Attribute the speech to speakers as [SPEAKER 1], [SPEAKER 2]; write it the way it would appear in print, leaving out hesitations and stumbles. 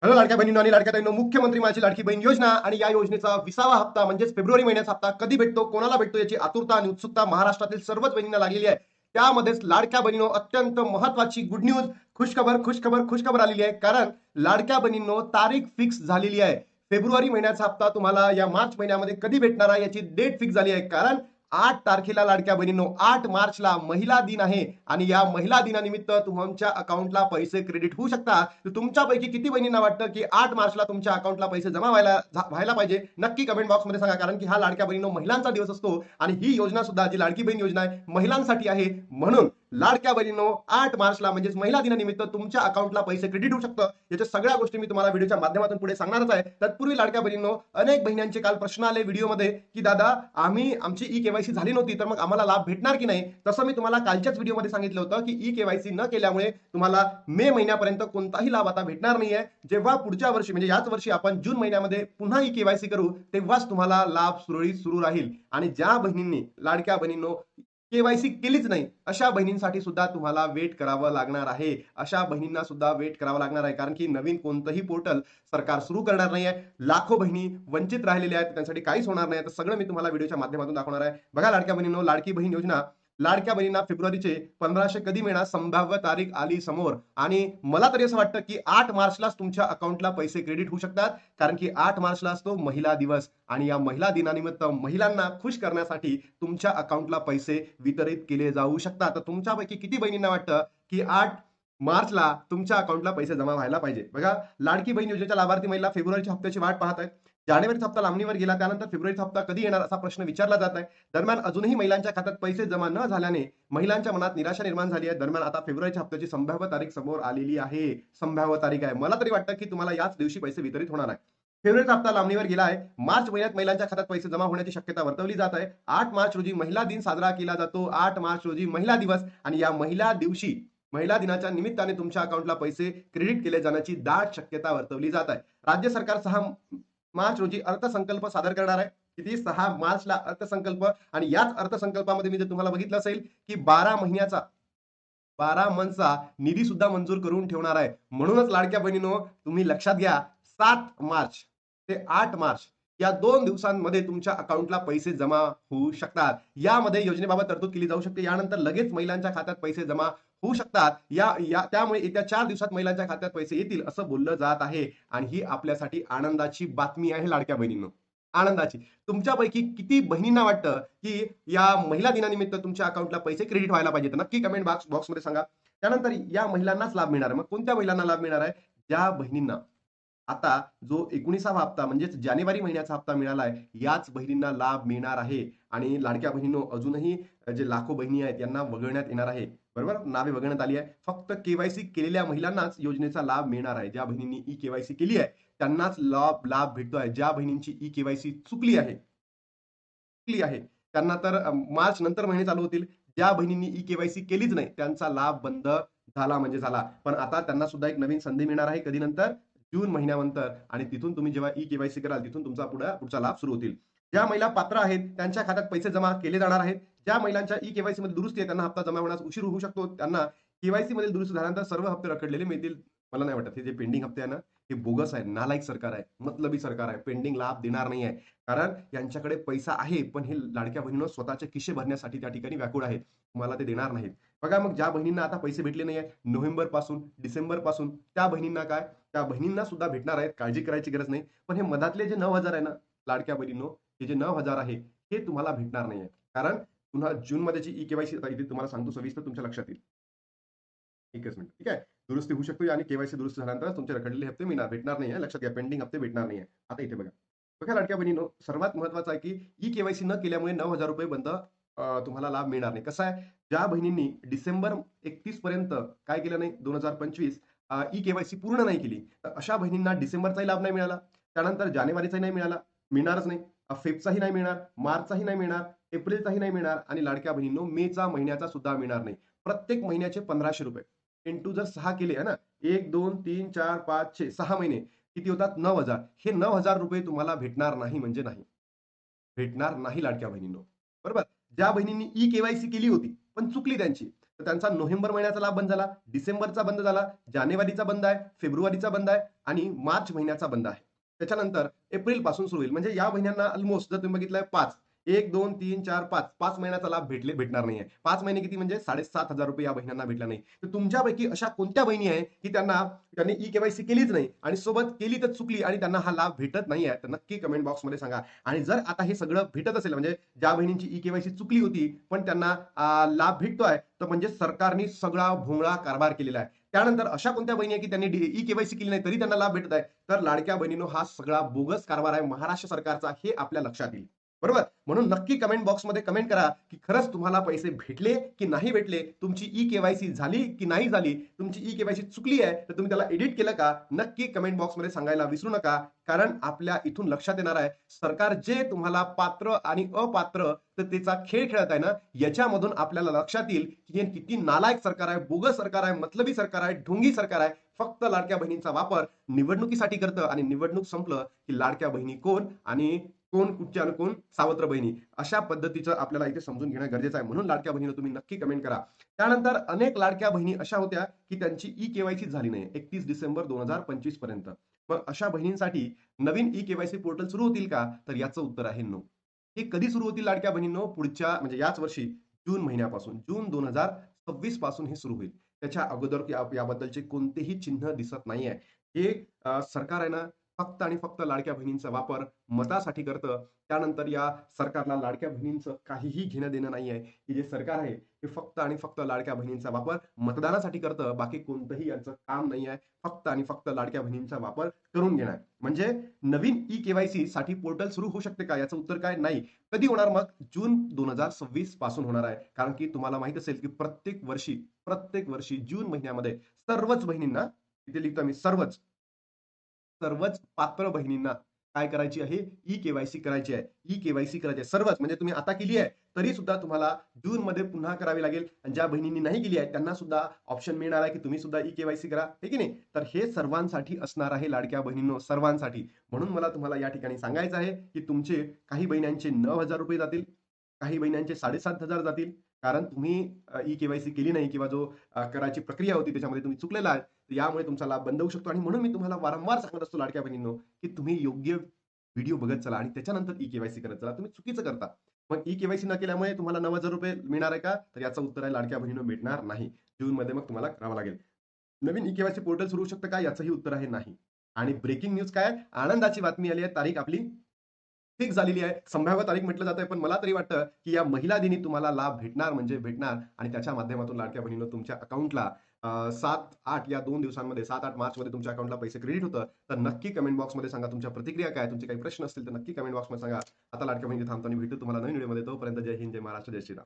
[SPEAKER 1] Hello लाडक्या बहिणींनो आणि लाडक्या ताईंनो, मुख्यमंत्री माझी लाडकी बहीण योजना आणि या योजनेचा 20वा हप्ता म्हणजेच फेब्रुवारी महिन्याचा हप्ता कधी भेटतो, कोणाला भेटतो याची आतुरता आणि उत्सुकता महाराष्ट्रातील सर्वच बहिणींना लागलेली आहे. त्यामध्येच लाडक्या बहिणींनो अत्यंत महत्वाची गुड न्यूज, खुशखबर खुशखबर खुशखबर आलेली आहे. कारण लाडक्या बहिणींनो तारीख फिक्स झालेली आहे. फेब्रुवारी महिन्याचा हप्ता तुम्हाला या मार्च महिन्यामध्ये कधी भेटणार आहे याची डेट फिक्स झाली आहे. कारण 8 तारखेला लाडक्या बहिणींनो 8 मार्चला महिला दिन आहे आणि या महिला दिनानिमित्त तुमच्या अकाउंटला पैसे क्रेडिट होऊ शकतात. तर तुमच्यापैकी किती बहिणींना वाटतं की 8 मार्चला तुमच्या अकाउंटला पैसे जमा व्हायला पाहिजे? नक्की कमेंट बॉक्समध्ये सांगा. कारण की हा लाडक्या बहिणींनो महिलांचा दिवस असतो आणि ही योजना सुद्धा जी लाडकी बहीण योजना आहे महिलांसाठी आहे. म्हणून लाडक्या बहिणींनो 8 मार्चला म्हणजेच महिला दिनानिमित्त तुमच्या अकाउंटला पैसे क्रेडिट होऊ शकतं. याच्या सगळ्या गोष्टी मी तुम्हाला व्हिडिओच्या माध्यमातून पुढे सांगणारच आहे. तत्पूर्वी लाडक्या बहिणींनो अनेक बहिणींचे काल प्रश्न आले व्हिडिओमध्ये की दादा आमची ई केवायसी झाली नव्हती तर मग आम्हाला लाभ भेटणार की नाही. तसं मी तुम्हाला कालच्याच व्हिडिओमध्ये सांगितलं होतं की ई केवायसी न केल्यामुळे तुम्हाला मे महिन्यापर्यंत कोणताही लाभ आता भेटणार नाहीये. जेव्हा पुढच्या वर्षी म्हणजे याच वर्षी आपण जून महिन्यामध्ये पुन्हा ई केवायसी करू तेव्हाच तुम्हाला लाभ सुरळीत सुरू राहील. आणि ज्या बहिणींनी लाडक्या बहिणींनो केवायसी केलीच नाही अशा बहिणींसाठी सुद्धा तुम्हाला वेट करावं लागणार आहे. अशा बहिणींना सुद्धा वेट करावं लागणार आहे. कारण की नवीन कोणतंही पोर्टल सरकार सुरू करणार नाही आहे. लाखो बहिणी वंचित राहिलेल्या आहेत, त्यांच्यासाठी काहीच होणार नाही. तर सगळं मी तुम्हाला व्हिडिओच्या माध्यमातून दाखवणार आहे. बघा लाडक्या बहिणींनो, लाडकी बहीण योजना लाडक्या बहिणींना फेब्रुवारीचे 1500 कधी मिळणार, संभाव्य तारीख आली समोर. आणि मला तरी असं वाटतं की 8 मार्चलाच तुमच्या अकाउंटला पैसे क्रेडिट होऊ शकतात. कारण की 8 मार्चला असतो महिला दिवस आणि या महिला दिनानिमित्त महिलांना खुश करण्यासाठी तुमच्या अकाउंटला पैसे वितरित केले जाऊ शकतात. तर तुमच्यापैकी किती बहिणींना वाटतं की 8 मार्चला तुमच्या अकाउंटला पैसे जमा व्हायला पाहिजे? बघा, लाडकी बहीण योजनेच्या लाभार्थी महिला फेब्रुवारीच्या हप्त्याची वाट पाहत आहेत. जानेवारीचा हप्ता लांबणीवर गेला, त्यानंतर फेब्रुवारीचा हप्ता कधी येणार असा प्रश्न विचारला जात आहे. दरम्यान अजूनही महिलांच्या खात्यात पैसे जमा न झाल्याने महिलांच्या मनात निराशा निर्माण झाली आहे. दरम्यान आता फेब्रुवारीच्या हप्त्याची संभाव्य तारीख समोर आलेली आहे. संभाव्य तारीख आहे. मला तरी वाटतं की तुम्हाला याच दिवशी पैसे वितरित होणार आहे. फेब्रुवारीचा हप्ता लांबणीवर गेला आहे. मार्च महिन्यात महिलांच्या खात्यात पैसे जमा होण्याची शक्यता वर्तवली जात आहे. 8 मार्च रोजी महिला दिन साजरा केला जातो. 8 मार्च रोजी महिला दिवस आणि या महिला दिवशी महिला दिनाच्या निमित्ताने तुमच्या अकाउंटला पैसे क्रेडिट केले जाण्याची दाट शक्यता वर्तवली जात आहे. राज्य सरकार 6 मार्च रोजी अर्थसंकल्प सादर करणार आहे. किती? 6 मार्चला अर्थसंकल्प. आणि याच अर्थसंकल्पामध्ये मी जर तुम्हाला बघितलं असेल की 12 मंथचा निधी सुद्धा मंजूर करून ठेवणार आहे. म्हणूनच लाडक्या बहिणीनो तुम्ही लक्षात घ्या, 7 मार्च ते 8 मार्च या 2 दिवसांमध्ये तुमच्या अकाउंटला पैसे जमा होऊ शकतात. यामध्ये योजनेबाबत तरतूद केली जाऊ शकते. यानंतर लगेच महिलांच्या खात्यात पैसे जमा होऊ शकतात. त्यामुळे येत्या 4 दिवसात महिलांच्या खात्यात पैसे येतील असं बोललं जात आहे. आणि ही आपल्यासाठी आनंदाची बातमी आहे लाडक्या बहिणींनो, आनंदाची. तुमच्यापैकी किती बहिणींना वाटतं की या महिला दिनानिमित्त तुमच्या अकाउंटला पैसे क्रेडिट व्हायला पाहिजेत? नक्की कमेंट बॉक्समध्ये सांगा. त्यानंतर या महिलांनाच लाभ मिळणार आहे. मग कोणत्या महिलांना लाभ मिळणार आहे? ज्या बहिणींना आता जो 19वा हप्ता म्हणजेच जानेवारी महिन्याचा हप्ता मिळाला आहे, याच बहिणींना लाभ मिळणार आहे. आणि लाडक्या बहिणींनो अजूनही जे लाखो बहिणी आहेत यांना वगळण्यात येणार आहे. बरोबर? नावे वगळण्यात आली आहे. फक्त केवायसी केलेल्या महिलांनाच योजनेचा लाभ मिळणार आहे. ज्या बहिणींनी ई केवायसी केली आहे त्यांनाच लाभ भेटतोय. ज्या बहिणींची ई केवायसी चुकली आहे त्यांना तर मार्च नंतर महिने चालू होतील. ज्या बहिणींनी ई केवायसी केलीच नाही त्यांचा लाभ बंद झाला म्हणजे झाला. पण आता त्यांना सुद्धा एक नवीन संधी मिळणार आहे. कधी? नंतर जून महिन्यानंतर. आणि तिथून तुम्ही जेव्हा ई केवायसी कराल तिथून तुमचा पुढचा लाभ सुरू होतील. ज्या महिला पात्र आहेत त्यांच्या खात्यात पैसे जमा केले जाणार आहेत. ज्या महिलांच्या ई केवायसी मध्ये दुरुस्ती आहे त्यांना हप्ता जमा होण्यास उशीर होऊ शकतो. त्यांना केवायसी मध्ये दुरुस्ती झाल्यानंतर सर्व हप्ते रखडलेले मिळतील. मला नाही वाटत हे जे पेंडिंग हप्ते आहे ना, हे बोगस आहे, नालायक सरकार आहे, मतलबी सरकार आहे. पेंडिंग लाभ देणार नाही आहे. कारण यांच्याकडे पैसा आहे पण हे लाडक्या बहिणींनो स्वतःचे खिशे भरण्यासाठी त्या ठिकाणी व्याकुळ आहेत. मला ते देणार नाहीत. बघा, मग ज्या बहिणींना आता पैसे भेटले नाही आहेत नोव्हेंबर पासून डिसेंबर पासून, त्या बहिणींना काय? त्या बहिणींना सुद्धा भेटणार आहेत. काळजी करायची गरज नाही. पण हे मधातले जे 9,000 आहे ना लाडक्या बहिणींनो, हे जे 9,000 आहे हे तुम्हाला भेटणार नाही आहे. कारण पुन्हा जून मध्ये जी ई केवायसी इथे तुम्हाला सांगतो सविस्तर तुमच्या लक्षात येईल. एकच मिनिट. ठीक आहे. दुरुस्ती होऊ शकतो आणि केवायसी दुरुस्त झाल्यानंतर तुमचे रखडलेले हप्ते भेटणार नाही आहे. लक्षात घ्या, पेंडिंग हप्ते भेटणार नाही आहे. आता इथे बघा. बघा लाडक्या बहिणींनो, सर्वात महत्वाचं आहे की ई केवायसी न केल्यामुळे ₹9,000 बंद तुम्हाला लाभ मिळणार नाही. कसं आहे? ज्या बहिणींनी डिसेंबर 31 पर्यंत काय केलं नाही 2025 ई केवायसी पूर्ण नाही केली, तर अशा बहिणींना डिसेंबरचाही लाभ नाही मिळाला. त्यानंतर जानेवारीचाही नाही मिळाला, मिळणारच नाही. फेबचाही नाही मिळणार, मार्चचाही नाही मिळणार, एप्रिलचाही नाही मिळणार आणि लाडक्या बहिणींनो मेचा महिन्याचा सुद्धा मिळणार नाही. प्रत्येक महिन्याचे ₹1,500 इंटू जर 6 केले आहे ना, 1, 2, 3, 4, 5, 6, 6 महिने किती होतात? 9,000. हे ₹9,000 तुम्हाला भेटणार नाही म्हणजे नाही. भेटणार नाही लाडक्या बहिणींनो. बरोबर? ज्या बहिणींनी ई केवायसी केली होती, पण चुकली त्यांची. तर त्यांचा नोव्हेंबर महिन्याचा लाभ बंद झाला, डिसेंबरचा बंद झाला, जानेवारीचा बंद आहे, फेब्रुवारीचा बंद आहे आणि मार्च महिन्याचा बंद आहे. त्याच्यानंतर एप्रिल पासून सुरू होईल. म्हणजे या महिन्यांना ऑलमोस्ट जर तुम्ही बघितलंय 5, 1, 2, 3, 4, 5 महिन्याचा लाभ भेटणार नाहीये. 5 महिने किती म्हणजे ₹7,500 या बहिणींना भेटला नाही. तर तुमच्यापैकी अशा कोणत्या बहिणी आहे की त्यांनी ई-केवायसी केलीच नाही आणि सोबत केली तर चुकली आणि त्यांना हा लाभ भेटत नाहीये? तर नक्की कमेंट बॉक्समध्ये सांगा. आणि जर आता हे सगळं भेटत असेल, म्हणजे ज्या बहिणींची ई-केवायसी चुकली होती पण त्यांना लाभ भेटतोय, तर म्हणजे सरकारने सगळा भोंगळा कारभार केलेला आहे. त्यानंतर अशा कोणत्या बहिणी आहे की त्यांनी ई-केवायसी केली नाही तरी त्यांना लाभ भेटत आहे? तर लाडक्या बहिणींनो, हा सगळा बोगस कारभार आहे महाराष्ट्र सरकारचा, हे आपल्या लक्षात येईल. बरोबर? म्हणून नक्की कमेंट बॉक्समध्ये कमेंट करा की खरंच तुम्हाला पैसे भेटले की नाही भेटले, तुमची ई-केवायसी झाली की नाही झाली, तुमची ई-केवायसी चुकली आहे तर तुम्ही त्याला एडिट केलं का? नक्की कमेंट बॉक्समध्ये सांगायला विसरू नका. कारण आपल्या इथून लक्षात येणार आहे, सरकार जे तुम्हाला पात्र आणि अपात्रतेचा खेळ खेळत आहे ना, याच्यामधून आपल्याला लक्षात येईल की हे किती नालायक सरकार आहे, बोगस सरकार आहे, मतलबी सरकार आहे, ढोंगी सरकार आहे. फक्त लाडक्या बहिणींचा वापर निवडणुकीसाठी करतं आणि निवडणूक संपलं की लाडक्या बहिणी कोण आणि कोण कुठच्या आणि कोण सावत्र बहिणी, अशा पद्धतीचं आपल्याला इथे समजून घेणं गरजेचं आहे. म्हणून लाडक्या बहिणीला तुम्ही नक्की कमेंट करा. त्यानंतर अनेक लाडक्या बहिणी अशा होत्या की त्यांची ई-केवायसी झाली नाही 31 डिसेंबर 2025 पर्यंत. मग अशा बहिणींसाठी नवीन ई-केवायसी पोर्टल सुरू होतील का? तर याचं उत्तर आहे नो. हे कधी सुरू होतील लाडक्या बहिणींनो? पुढच्या म्हणजे याच वर्षी जून महिन्यापासून, जून 2026 पासून हे सुरू होईल. त्याच्या अगोदर याबद्दलचे कोणतेही चिन्ह दिसत नाहीये. हे सरकार आहे ना, फक्त आणि फक्त लाडक्या बहिणींचा वापर मतासाठी करतं. त्यानंतर या सरकारला लाडक्या बहिणींचं काहीही घेणं-देणं नाहीये, की जे सरकार आहे हे फक्त आणि फक्त लाडक्या बहिणींचा वापर मतदानासाठी करतं. बाकी कोणतंही यांचं काम नाही आहे. फक्त आणि फक्त लाडक्या बहिणींचा वापर करून घेणं. म्हणजे नवीन ई-केवायसी साठी पोर्टल सुरू होऊ शकते का? याचं उत्तर काय? नाही. कधी होणार मग? जून 2026 पासून होणार आहे. कारण की तुम्हाला माहीत असेल की प्रत्येक वर्षी जून महिन्यामध्ये सर्वच बहिणींना, इथे लिहितो मी सर्वच पात्र बहिणींना काय करायची आहे? ई-केवायसी करायची आहे. ई-केवायसी करायची आहे. सर्वच म्हणजे तुम्ही आता केली आहे, तरी सुद्धा तुम्हाला जूनमध्ये पुन्हा करावी लागेल आणि ज्या बहिणींनी नाही केली आहे, त्यांना सुद्धा ऑप्शन मिळणार आहे की तुम्ही सुद्धा ई-केवायसी करा. हे की नाही? तर हे सर्वांसाठी असणार आहे लाडक्या बहिणींनो, सर्वांसाठी. म्हणून मला तुम्हाला या ठिकाणी सांगायचं आहे की तुमचे काही बहिण्यांचे ₹9,000 जातील, काही बहिण्यांचे 7,500 जातील. कारण तुम्ही ई-केवायसी केली नाही किंवा जो करायची प्रक्रिया होती त्याच्यामध्ये तुम्ही चुकलेला आहे. तर यामुळे तुमचा लाभ बंद होऊ शकतो आणि म्हणून मी तुम्हाला वारंवार सांगत असतो लाडक्या बहिणींनो, की तुम्ही योग्य व्हिडिओ बघत चला आणि त्याच्यानंतर ई-केवायसी करत चला. तुम्ही चुकीचं करता. मग ई-केवायसी न केल्यामुळे तुम्हाला ₹9,000 मिळणार आहे का? तर याचं उत्तर आहे लाडक्या बहिणींनो, भेटणार नाही. जूनमध्ये मग तुम्हाला करावं लागेल. नवीन ई-केवायसी पोर्टल सुरू होऊ शकतं का? याचंही उत्तर आहे नाही. आणि ब्रेकिंग न्यूज काय? आनंदाची बातमी आली आहे. तारीख आपली फिक्स झालेली आहे. संभाव्य तारीख म्हटलं जातंय, पण मला तरी वाटतं, की या महिला दिनी तुम्हाला लाभ भेटणार म्हणजे भेटणार आणि त्याच्या माध्यमातून लाडक्या बहिणींनो, तुमच्या अकाउंटला 7-8 या 2 दिवसांमध्ये 7-8 मार्चमध्ये तुमच्या अकाउंटला पैसे क्रेडिट होतं. तर नक्की कमेंट बॉक्समध्ये सांगा तुमच्या प्रतिक्रिया काय? तुमचे काही प्रश्न असतील तर नक्की कमेंट बॉक्समध्ये सांगा. आता लाडक्या बहिणी थांबतो आणि भेटू तुम्हाला नवीन व्हिडिओमध्ये. तोपर्यंत जय हिंद, जय महाराष्ट्र, जय श्रीराम.